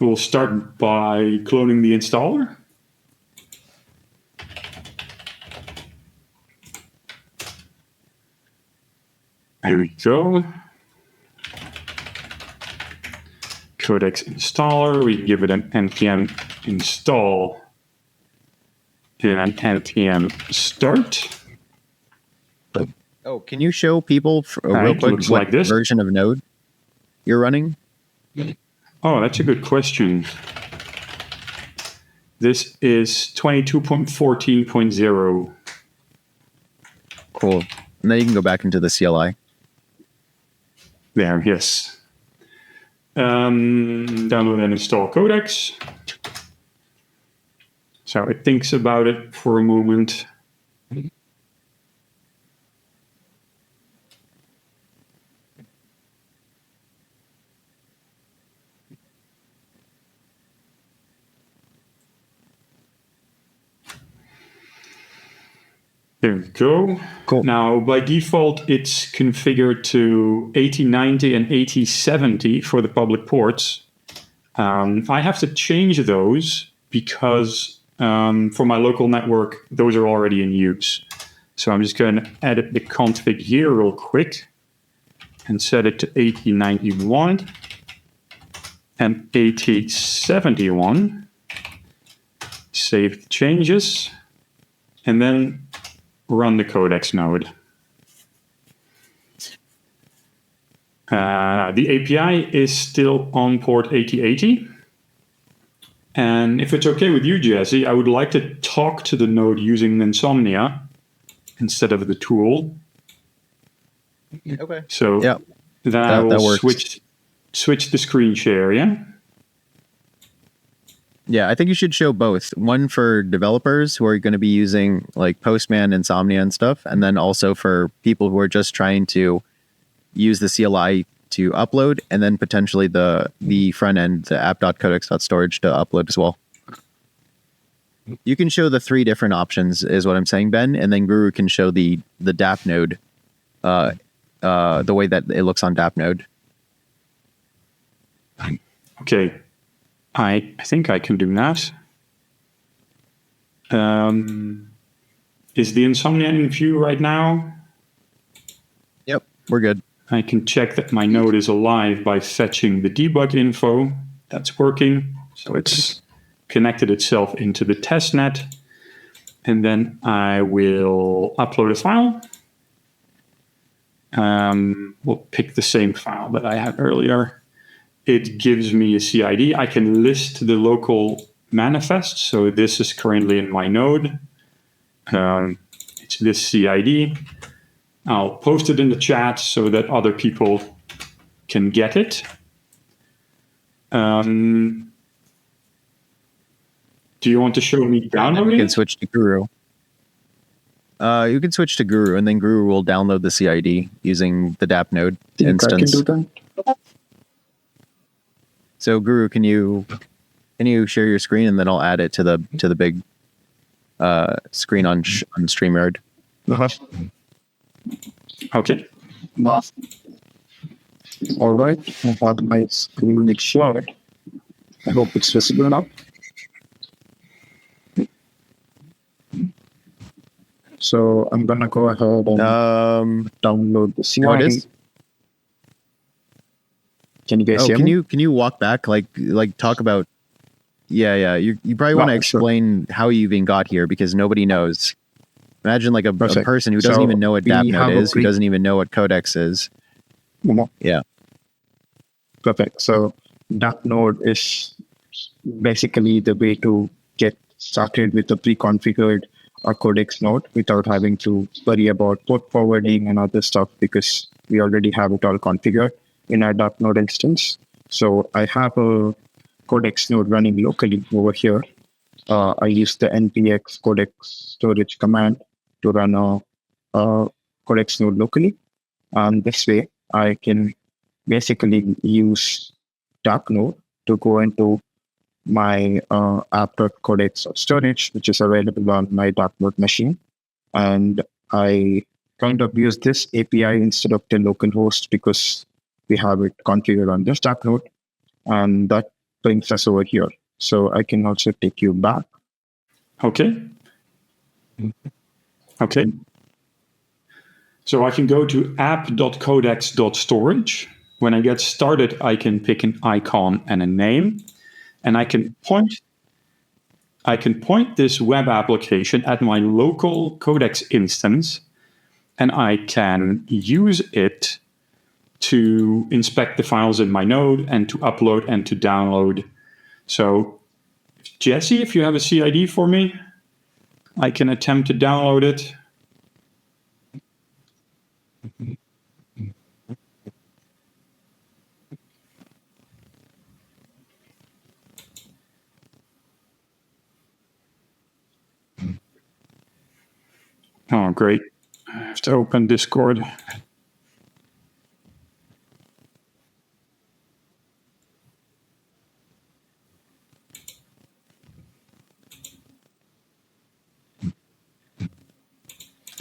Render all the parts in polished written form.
we'll start by cloning the installer. Here we go. Codex installer, we give it an npm install and npm start. Oh, can you show people real quick what like this version of Node you're running? Oh, that's a good question. This is 22.14.0. Cool. And then you can go back into the CLI. There, yes. Download and install Codex. So it thinks about it for a moment. There we go. Cool. Now, by default, it's configured to 8090 and 8070 for the public ports. I have to change those because for my local network, those are already in use. So I'm just going to edit the config here real quick and set it to 8091 and 8071. Save the changes. And then run the Codex node. The API is still on port 8080. And if it's okay with you, Jesse, I would like to talk to the node using Insomnia instead of the tool. Okay. So then I will switch the screen share, yeah? Yeah, I think you should show both. One for developers who are going to be using like Postman, Insomnia and stuff, and then also for people who are just trying to use the CLI to upload, and then potentially the front end, the app.codex.storage to upload as well. You can show the three different options is what I'm saying, Ben, and then Guru can show the Dappnode, the way that it looks on Dappnode. Okay. I think I can do that. Is the Insomnia in view right now? Yep, we're good. I can check that my node is alive by fetching the debug info. That's working. So it's connected itself into the testnet. And then I will upload a file. We'll pick the same file that I had earlier. It gives me a CID. I can list the local manifest. So this is currently in my node. It's this CID. I'll post it in the chat so that other people can get it. Do you want to show me downloading? You can switch to Guru. You can switch to Guru, and then Guru will download the CID using the Dappnode instance. I can do that. So Guru, can you share your screen, and then I'll add it to the big screen on StreamYard. Okay. All right. I have my screen shared. I hope it's visible now. So I'm gonna go ahead and download the CID. Oh, it is? Can you guys hear me? Can you walk back, like talk about? Yeah. You probably want to explain how you even got here, because nobody knows. Imagine like a person who doesn't even know what Dappnode is, who doesn't even know what Codex is. Yeah. Perfect. So Dappnode is basically the way to get started with a pre-configured Codex node without having to worry about port forwarding and other stuff, because we already have it all configured in our Dappnode instance. So I have a Codex node running locally over here. I use the npx codex storage command to run a Codex node locally. And this way, I can basically use Dappnode to go into my app.codex storage, which is available on my Dappnode machine. And I kind of use this API instead of the local host, because we have it configured on this Dappnode. And that brings us over here. So I can also take you back. Okay. Okay. So I can go to app.codex.storage. When I get started, I can pick an icon and a name, and I can point this web application at my local Codex instance, and I can use it to inspect the files in my node and to upload and to download. So, Jesse, if you have a CID for me, I can attempt to download it. Oh, great. I have to open Discord.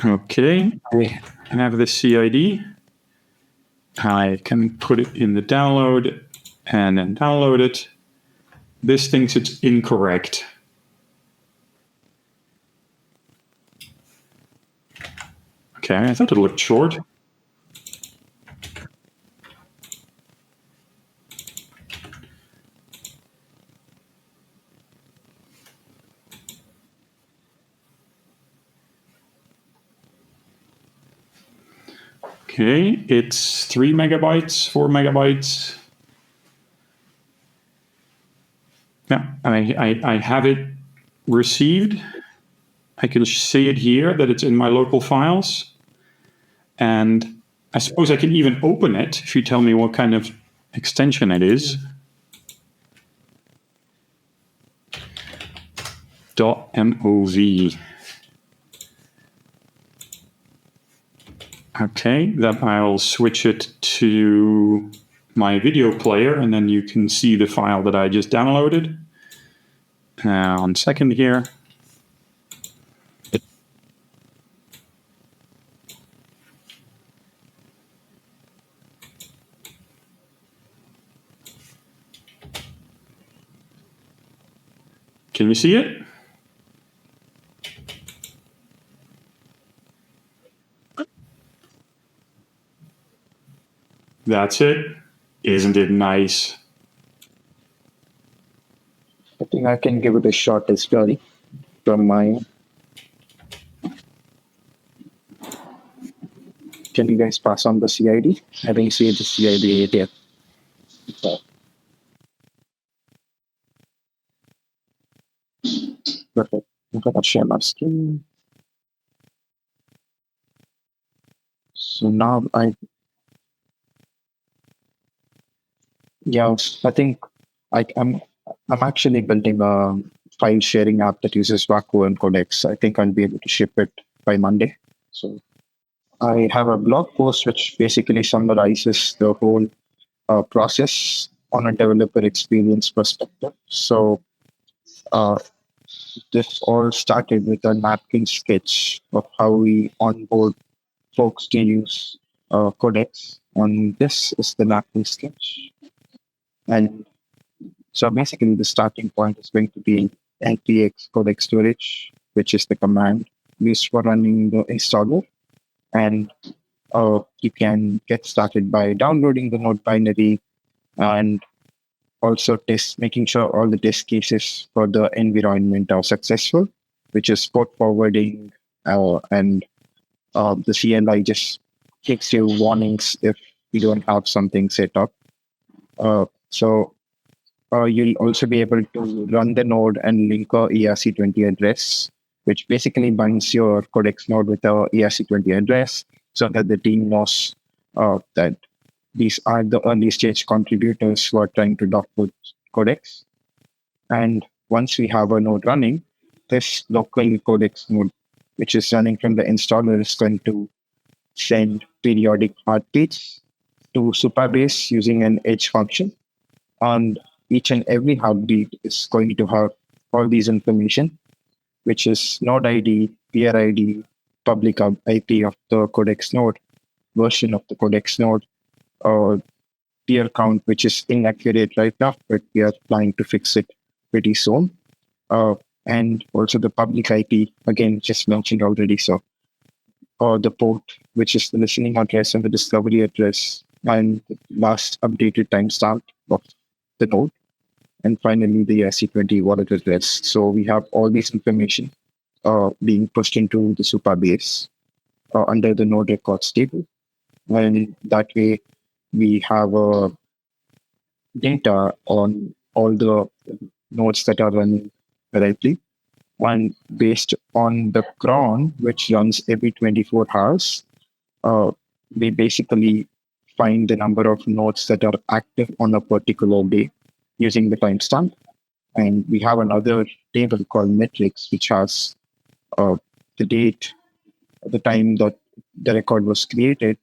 Okay, I have the CID. I can put it in the download and then download it. This thinks it's incorrect. Okay, I thought it looked short. Okay, it's 3 megabytes, 4 megabytes. Yeah, I have it received. I can see it here that it's in my local files. And I suppose I can even open it if you tell me what kind of extension it is. .mov. Okay, then I'll switch it to my video player, and then you can see the file that I just downloaded. 1 second here. Can you see it? That's it. Isn't it nice? I think I can give it a shot as well from my. Can you guys pass on the CID? I think see the CID here. Perfect. I'm gonna share my screen. So now I think I'm actually building a file sharing app that uses Vacuum and Codex. I think I'll be able to ship it by Monday. So I have a blog post which basically summarizes the whole process on a developer experience perspective. So this all started with a napkin sketch of how we onboard folks to use Codex. And this is the napkin sketch. And so basically the starting point is going to be npx codex storage, which is the command used for running the installer. And you can get started by downloading the node binary and also making sure all the test cases for the environment are successful, which is port forwarding, and the CLI just gives you warnings if you don't have something set up. So you'll also be able to run the node and link a ERC20 address, which basically binds your Codex node with a ERC20 address so that the team knows that these are the early stage contributors who are trying to dock with Codex. And once we have a node running, this local Codex node, which is running from the installer, is going to send periodic heartbeats to Supabase using an edge function. And each and every heartbeat is going to have all these information, which is node ID, peer ID, public IP of the Codex node, version of the Codex node, tier count, which is inaccurate right now, but we are planning to fix it pretty soon. And also the public IP, again, just mentioned already. So, the port, which is the listening address and the discovery address, and the last updated timestamp of the node, and finally the ERC20 wallet address. So we have all these information being pushed into the Supabase under the node records table, and that way we have data on all the nodes that are running currently. And based on the cron, which runs every 24 hours, we basically find the number of nodes that are active on a particular day using the timestamp. And we have another table called metrics, which has the date, the time that the record was created,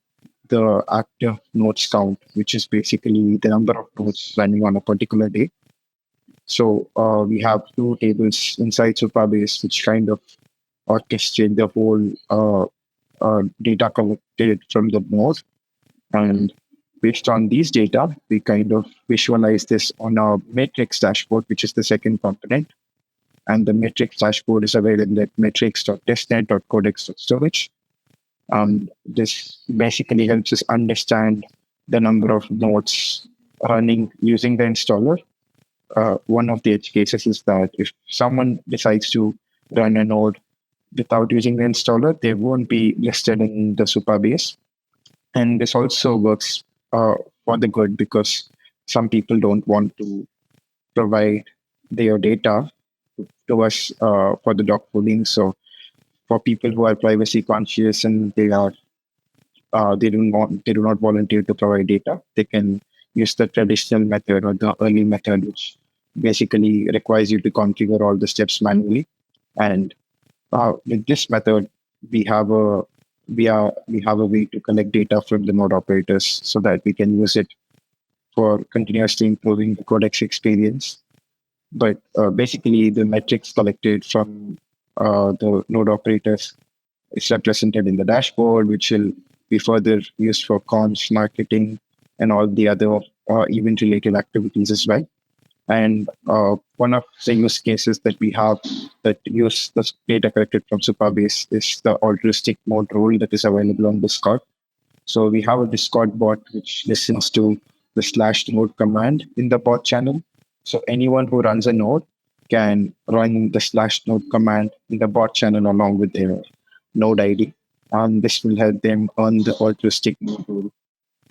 the active nodes count, which is basically the number of nodes running on a particular day. So we have two tables inside Supabase, which kind of orchestrate the whole data collected from the node. And based on these data, we kind of visualize this on our metrics dashboard, which is the second component. And the metrics dashboard is available at metrics.testnet.codex.storage. This basically helps us understand the number of nodes running using the installer. One of the edge cases is that if someone decides to run a node without using the installer, they won't be listed in the Supabase. And this also works for the good, because some people don't want to provide their data to us for the dog pooling. So for people who are privacy conscious and they do not volunteer to provide data, they can use the traditional method or the early method, which basically requires you to configure all the steps manually. And with this method, we have a way to collect data from the node operators so that we can use it for continuously improving the Codex experience. But basically, the metrics collected from the node operators is represented in the dashboard, which will be further used for comms, marketing, and all the other event-related activities as well. And one of the use cases that we have that use the data collected from Supabase is the altruistic mode rule that is available on Discord. So we have a Discord bot which listens to the /node command in the bot channel. So anyone who runs a node can run the /node command in the bot channel along with their node ID. And this will help them earn the altruistic mode rule.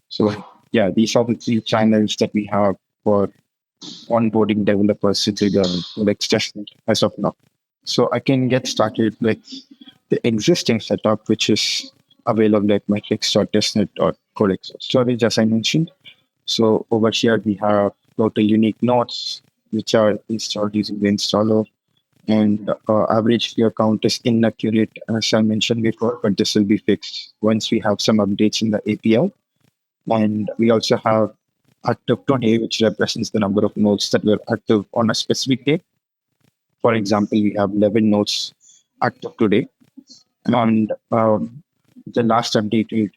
So yeah, these are the three channels that we have for onboarding developers into the Codex testnet as of now. So I can get started with the existing setup, which is available at metrics.testnet.codex storage, as I mentioned. So over here, we have total unique nodes, which are installed using the installer. And average clear count is inaccurate, as I mentioned before, but this will be fixed once we have some updates in the API. And we also have active today, which represents the number of nodes that were active on a specific day. For example, we have 11 nodes active today. And the last updated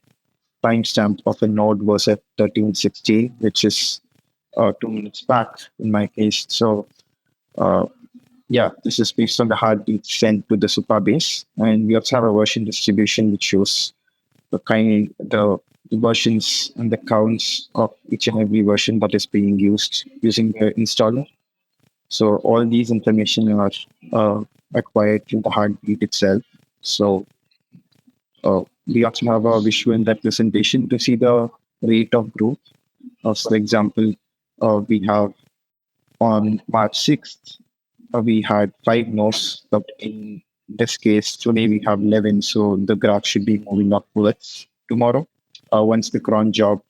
timestamp of a node was at 13:16, which is 2 minutes back in my case. So yeah, this is based on the heartbeat sent to the Supabase. And we also have a version distribution which shows the versions and the counts of each and every version that is being used using the installer. So all these information are acquired in the heartbeat itself. So we also have a visual representation to see the rate of growth. For example, we have on March 6th, we had 5 nodes, but in this case, today we have 11. So the graph should be moving upwards tomorrow once the cron job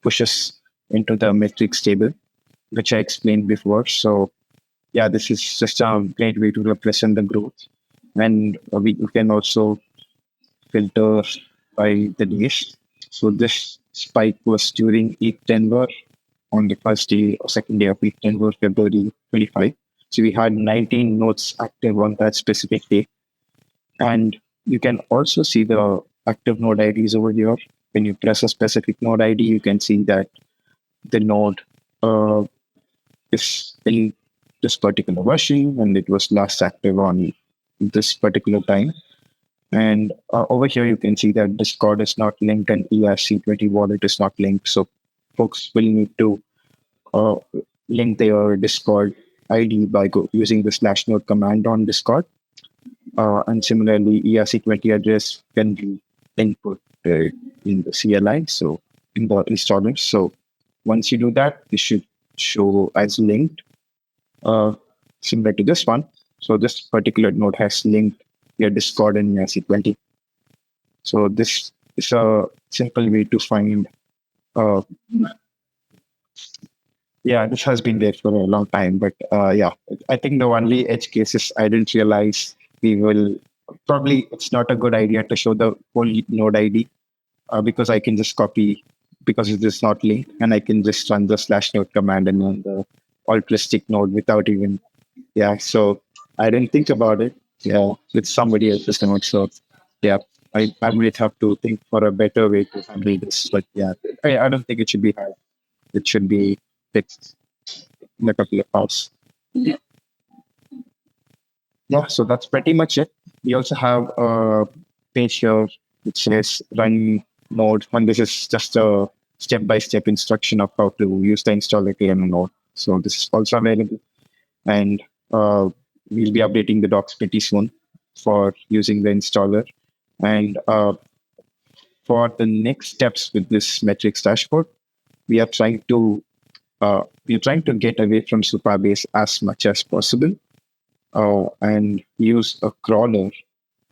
pushes into the metrics table, which I explained before. So yeah, this is just a great way to represent the growth. And we can also filter by the days. So this spike was during ETH Denver on the first day or second day of ETH Denver, February 25. So we had 19 nodes active on that specific day. And you can also see the active node IDs over here. When you press a specific node ID, you can see that the node is in this particular version and it was last active on this particular time. And over here, you can see that Discord is not linked and ERC20 wallet is not linked. So folks will need to uh, link their Discord ID by using the /node command on Discord. And similarly, ERC20 address can be input in the CLI, so in the installer. So once you do that, this should show as linked, similar to this one. So this particular node has linked your Discord and ERC20. So this is a simple way to find. This has been there for a long time, but I think the only edge cases I didn't realize we will probably it's not a good idea to show the whole node ID because I can just copy because it is not linked and I can just run the /node command and run the altruistic node without even so I didn't think about it with somebody else's node. So I might have to think for a better way to handle this, but I don't think it should be hard. It should be fixed in a couple of hours. So that's pretty much it. We also have a page here which says run node, and this is just a step-by-step instruction of how to use the installer in a node. So this is also available, and we'll be updating the docs pretty soon for using the installer. And for the next steps with this metrics dashboard, we are trying to get away from Supabase as much as possible. And use a crawler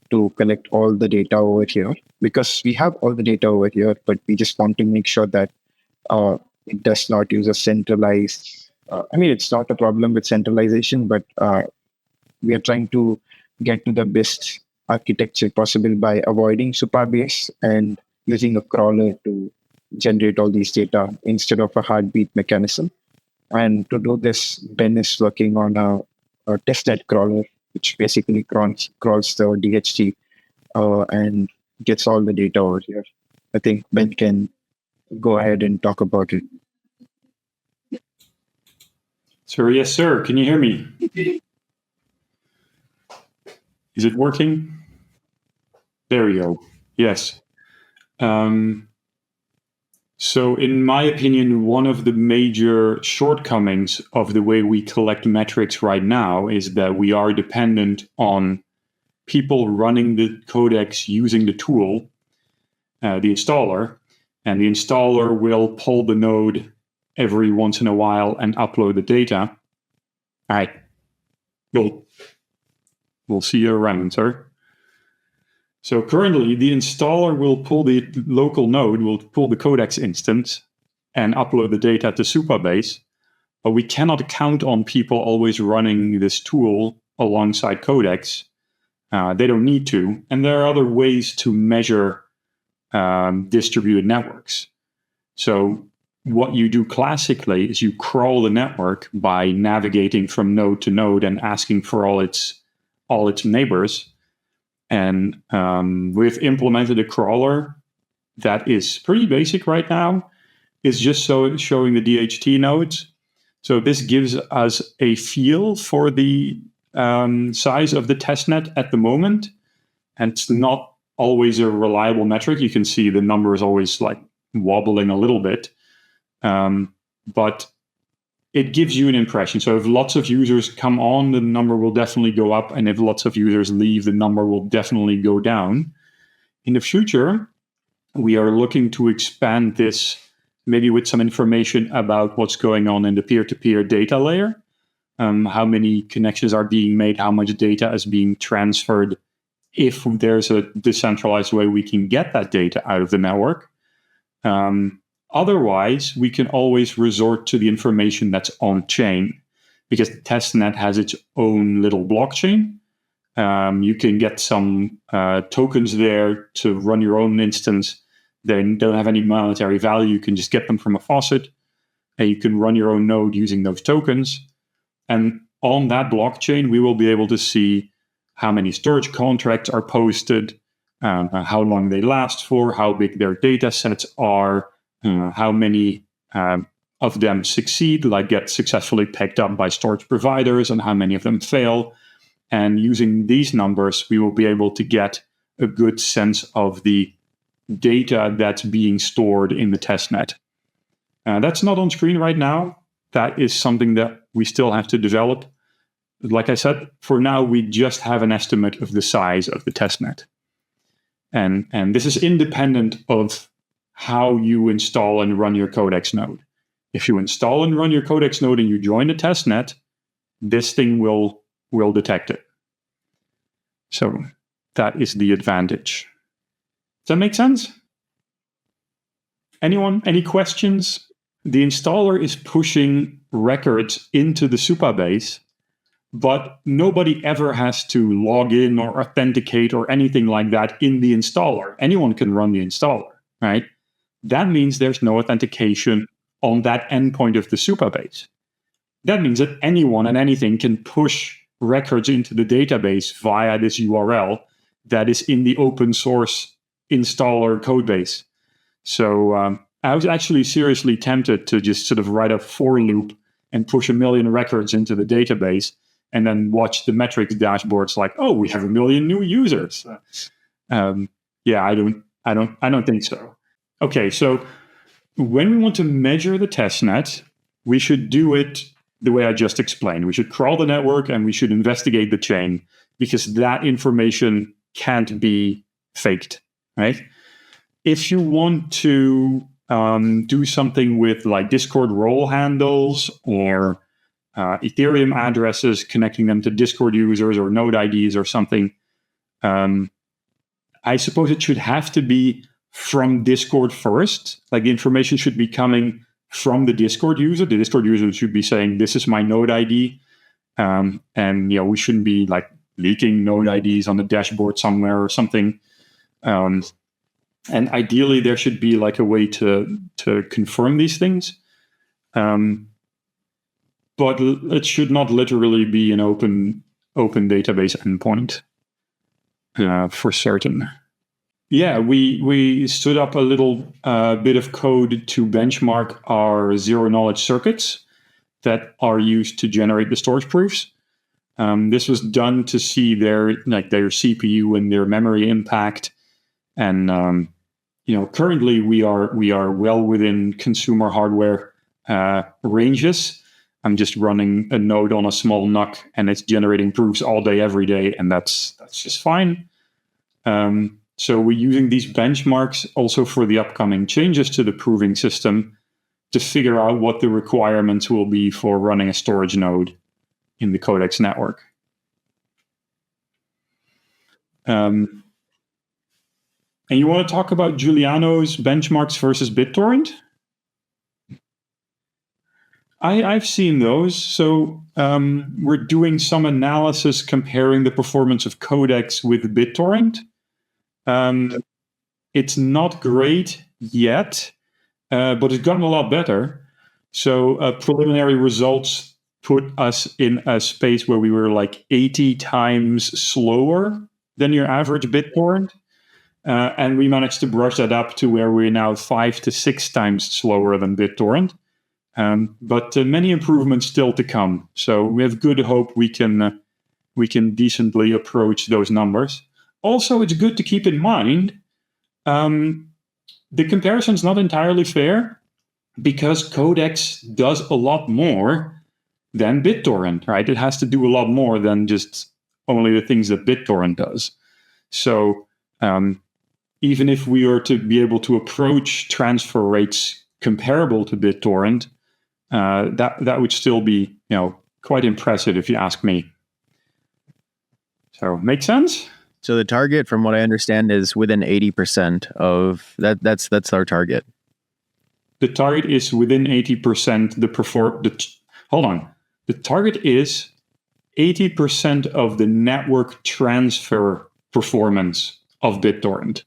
to collect all the data over here because we have all the data over here, but we just want to make sure that it does not use a centralized. It's not a problem with centralization, but we are trying to get to the best architecture possible by avoiding Supabase and using a crawler to generate all these data instead of a heartbeat mechanism. And to do this, Ben is working on a testnet crawler, which basically crawls the DHT and gets all the data over here. I think Ben can go ahead and talk about it. Sir, yes, sir. Can you hear me? Is it working? There we go. Yes. So in my opinion, one of the major shortcomings of the way we collect metrics right now is that we are dependent on people running the Codex using the tool, the installer, and the installer will pull the node every once in a while and upload the data. All right. We'll see you around, sir. So currently, the installer will pull the local node, will pull the Codex instance and upload the data to Supabase, but we cannot count on people always running this tool alongside Codex. They don't need to, and there are other ways to measure distributed networks. So what you do classically is you crawl the network by navigating from node to node and asking for all its neighbors. And we've implemented a crawler that is pretty basic right now. It's just showing the DHT nodes. So this gives us a feel for the size of the testnet at the moment. And it's not always a reliable metric. You can see the number is always like wobbling a little bit. But it gives you an impression. So if lots of users come on, the number will definitely go up. And if lots of users leave, the number will definitely go down. In the future, we are looking to expand this maybe with some information about what's going on in the peer-to-peer data layer. How many connections are being made, how much data is being transferred. If there's a decentralized way we can get that data out of the network. Otherwise, we can always resort to the information that's on-chain because the testnet has its own little blockchain. You can get some tokens there to run your own instance. They don't have any monetary value. You can just get them from a faucet, and you can run your own node using those tokens. And on that blockchain, we will be able to see how many storage contracts are posted, how long they last for, how big their data sets are, how many of them succeed, like get successfully picked up by storage providers, and how many of them fail. And using these numbers, we will be able to get a good sense of the data that's being stored in the testnet. That's not on screen right now. That is something that we still have to develop. Like I said, for now, we just have an estimate of the size of the testnet. And this is independent of how you install and run your Codex node. If you install and run your Codex node and you join the testnet, this thing will detect it. So that is the advantage. Does that make sense? Anyone? Any questions? The installer is pushing records into the Supabase, but nobody ever has to log in or authenticate or anything like that in the installer. Anyone can run the installer, right? That means there's no authentication on that endpoint of the Supabase. That means that anyone and anything can push records into the database via this URL that is in the open source installer codebase. So I was actually seriously tempted to just sort of write a for loop and push 1 million records into the database and then watch the metrics dashboards like, oh, we have 1 million new users. Yeah, I don't think so. Okay, so when we want to measure the testnet, we should do it the way I just explained. We should crawl the network and we should investigate the chain, because that information can't be faked, right? If you want to do something with like Discord role handles or Ethereum addresses, connecting them to Discord users or node IDs or something, I suppose it should have to be from Discord first. Like the information should be coming from the Discord user. The Discord user should be saying, this is my node ID. And we shouldn't be like leaking node IDs on the dashboard somewhere or something. And ideally, there should be like a way to confirm these things. But it should not literally be an open database endpoint for certain. Yeah, we stood up a little bit of code to benchmark our zero-knowledge circuits that are used to generate the storage proofs. This was done to see their CPU and their memory impact. And currently we are well within consumer hardware ranges. I'm just running a node on a small NUC, and it's generating proofs all day, every day, and that's just fine. So we're using these benchmarks also for the upcoming changes to the proving system to figure out what the requirements will be for running a storage node in the Codex network. And you want to talk about Giuliano's benchmarks versus BitTorrent? I've seen those. So we're doing some analysis comparing the performance of Codex with BitTorrent. It's not great yet, but it's gotten a lot better. So preliminary results put us in a space where we were like 80 times slower than your average BitTorrent. And we managed to brush that up to where we're now 5 to 6 times slower than BitTorrent. But many improvements still to come. So we have good hope we can decently approach those numbers. Also, it's good to keep in mind the comparison is not entirely fair because Codex does a lot more than BitTorrent, right? It has to do a lot more than just only the things that BitTorrent does. So even if we were to be able to approach transfer rates comparable to BitTorrent, that would still be quite impressive if you ask me. So make sense? So the target, from what I understand, is within 80% of that. That's our target. The target is within 80%. The target is 80% of the network transfer performance of BitTorrent.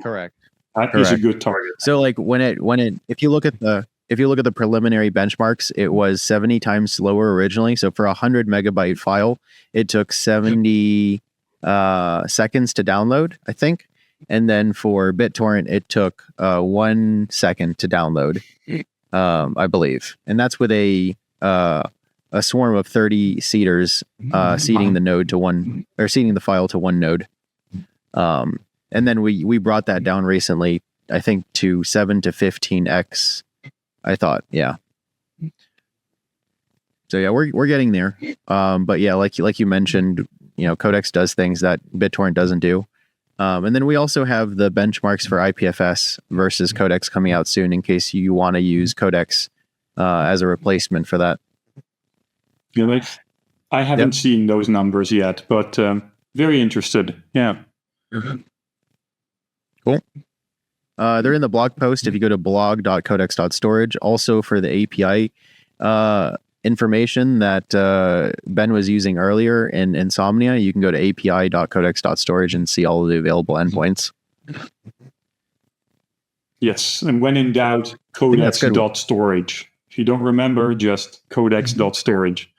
Correct. That is a good target. So like if you look at the preliminary benchmarks, it was 70 times slower originally. So for 100 megabyte file, it took 70 seconds to download, I think. And then for BitTorrent, it took 1 second to download. I believe, and that's with a swarm of 30 seeders seeding the node to one, or seeding the file to one node. And then we brought that down recently, I think, to 7 to 15x. I thought, yeah. So yeah, we're getting there. But yeah, like you mentioned, Codex does things that BitTorrent doesn't do. And then we also have the benchmarks for IPFS versus Codex coming out soon, in case you want to use Codex as a replacement for that. Really? I haven't seen those numbers yet, but very interested. Yeah. Cool. They're in the blog post if you go to blog.codex.storage. Also for the API information that Ben was using earlier in Insomnia, you can go to api.codex.storage and see all of the available endpoints. Yes, and when in doubt, codex.storage. If you don't remember, just codex.storage.